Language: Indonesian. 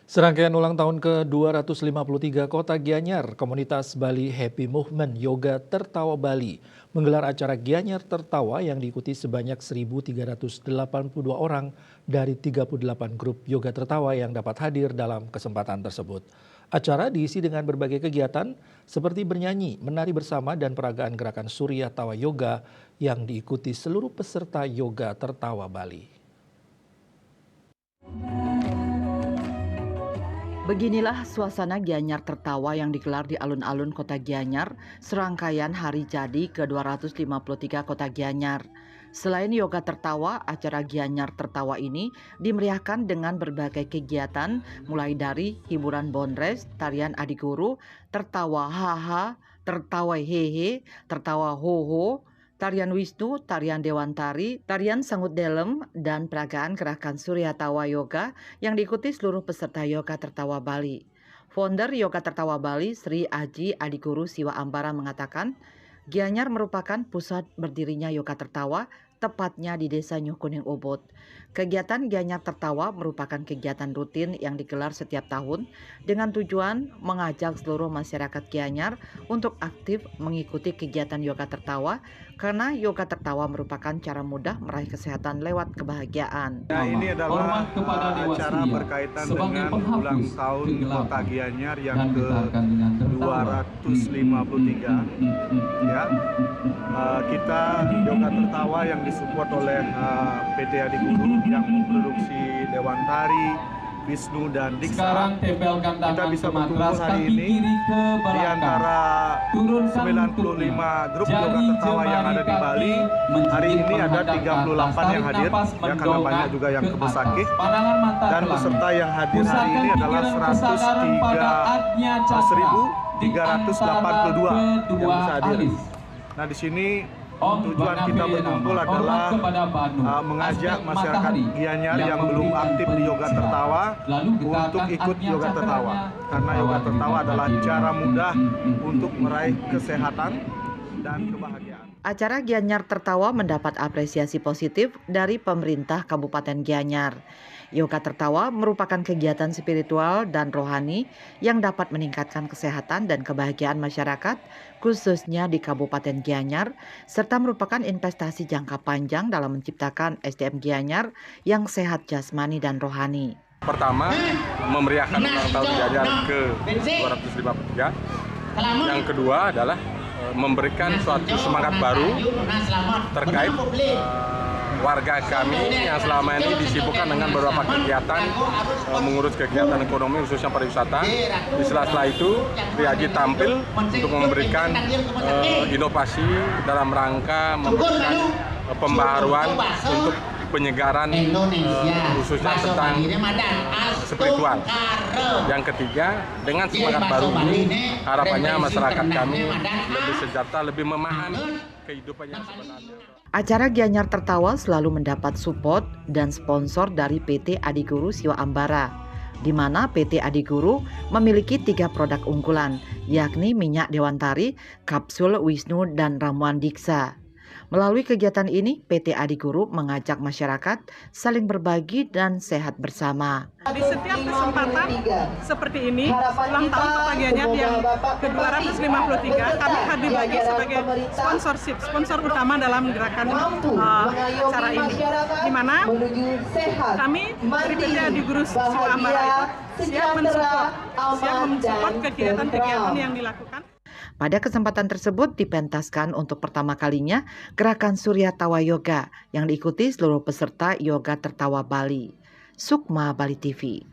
Serangkaian ulang tahun ke-253 Kota Gianyar, komunitas Bali Happy Movement Yoga Tertawa Bali menggelar acara Gianyar Tertawa yang diikuti sebanyak 1.382 orang dari 38 grup yoga tertawa yang dapat hadir dalam kesempatan tersebut. Acara diisi dengan berbagai kegiatan seperti bernyanyi, menari bersama dan peragaan gerakan Surya Tawa Yoga yang diikuti seluruh peserta Yoga Tertawa Bali. Beginilah suasana Gianyar Tertawa yang digelar di alun-alun Kota Gianyar, serangkaian hari jadi ke-253 Kota Gianyar. Selain yoga tertawa, acara Gianyar Tertawa ini dimeriahkan dengan berbagai kegiatan mulai dari hiburan bondres, tarian adiguru, tertawa haha, tertawa hehe, tertawa hoho, tarian Wisnu, tarian Dewantari, tarian Sangut Delem, dan peragaan gerakan Surya Tawa Yoga yang diikuti seluruh peserta Yoga Tertawa Bali. Founder Yoga Tertawa Bali, Sri Aji Adiguru Siwa Ambara mengatakan, Gianyar merupakan pusat berdirinya Yoga Tertawa, tepatnya di Desa Nyukuning Ubud. Kegiatan Gianyar Tertawa merupakan kegiatan rutin yang digelar setiap tahun dengan tujuan mengajak seluruh masyarakat Gianyar untuk aktif mengikuti kegiatan yoga tertawa karena yoga tertawa merupakan cara mudah meraih kesehatan lewat kebahagiaan. Ya, ini adalah acara berkaitan dengan ulang tahun Kota Gianyar yang ke-253. Ya, kita yoga tertawa yang disupport oleh PT Adiguru yang memproduksi Dewantari, Wisnu dan Diksa. Kita bisa berkumpul hari ini di antara 95 grup yoga tertawa yang ada di Bali. Hari ini ada 38 yang hadir, ya, karena banyak juga yang ke Besakih. Dan peserta yang hadir hari ini adalah 103.382 yang bisa hadir. Nah, di sini tujuan kita berkumpul adalah mengajak masyarakat Gianyar yang belum aktif di yoga tertawa untuk ikut yoga tertawa. Karena yoga tertawa adalah cara mudah untuk meraih kesehatan dan kebahagiaan. Acara Gianyar Tertawa mendapat apresiasi positif dari pemerintah Kabupaten Gianyar. Yoga Tertawa merupakan kegiatan spiritual dan rohani yang dapat meningkatkan kesehatan dan kebahagiaan masyarakat, khususnya di Kabupaten Gianyar, serta merupakan investasi jangka panjang dalam menciptakan SDM Gianyar yang sehat jasmani dan rohani. Pertama, memeriahkan ulang tahun Gianyar ke-253. Yang kedua adalah memberikan suatu semangat baru terkait warga kami yang selama ini disibukkan dengan beberapa kegiatan mengurus kegiatan ekonomi khususnya pariwisata. Di sela-sela itu, Sri Aji tampil untuk memberikan inovasi dalam rangka memberikan pembaharuan untuk penyegaran khususnya tentang spiritual. Yang ketiga, dengan semangat baru ini harapannya masyarakat kami lebih sejahtera, lebih memahami kehidupan yang sebenarnya. Acara Gianyar Tertawa selalu mendapat support dan sponsor dari PT Adiguru Siwa Ambara, di mana PT Adiguru memiliki 3 produk unggulan, yakni minyak Dewantari, kapsul Wisnu, dan ramuan Diksa. Melalui kegiatan ini, PT Adiguru mengajak masyarakat saling berbagi dan sehat bersama. Di setiap kesempatan seperti ini, ulang tahun Kota Gianyar yang ke-253, kami hadir lagi sebagai sponsor utama dalam gerakan acara ini. Di mana kami dari PT Adiguru Siwa Ambara siap mensupport kegiatan-kegiatan yang dilakukan. Pada kesempatan tersebut dipentaskan untuk pertama kalinya gerakan Surya Tawa Yoga yang diikuti seluruh peserta Yoga Tertawa Bali. Sukma Bali TV.